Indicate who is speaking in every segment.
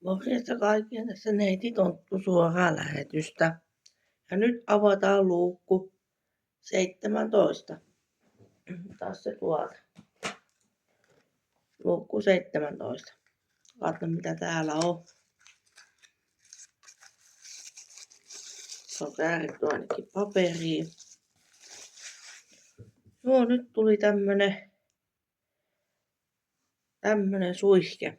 Speaker 1: Morjesta kaikille, tässä neiti Tonttu suoraa lähetystä. Ja nyt avataan luukku 17. Taas se tuolta. Luukku 17. Katso mitä täällä on. Se on kääritty ainakin paperiin. Joo, nyt tuli tämmönen suihke.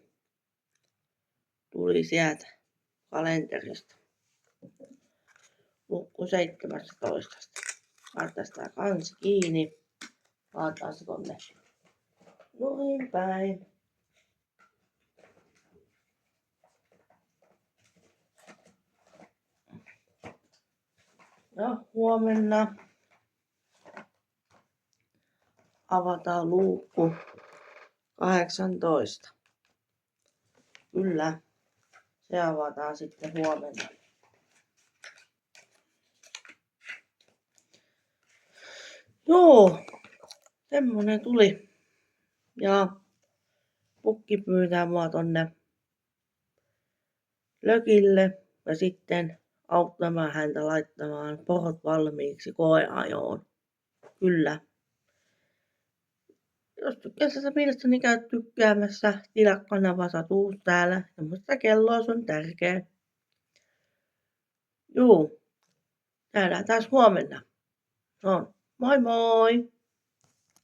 Speaker 1: Tuli sieltä kalenterista. Luukku 17. Laitetaan tää kansi kiinni. Laitetaan se tonne noin päin. Ja huomenna avataan luukku 18. Kyllä, se avataan sitten huomenna. Joo, semmonen tuli. Ja pukki pyytää mua tonne lökille ja sitten auttamaan häntä laittamaan porot valmiiksi koeajoon. Kyllä. Jos tykkäät tästä videosta, niin käy tykkäämässä. Tilaa kanavassa tuus täällä. Semmoista kelloa, se on tärkeä. Juu. Nähdään taas huomenna. No, moi moi!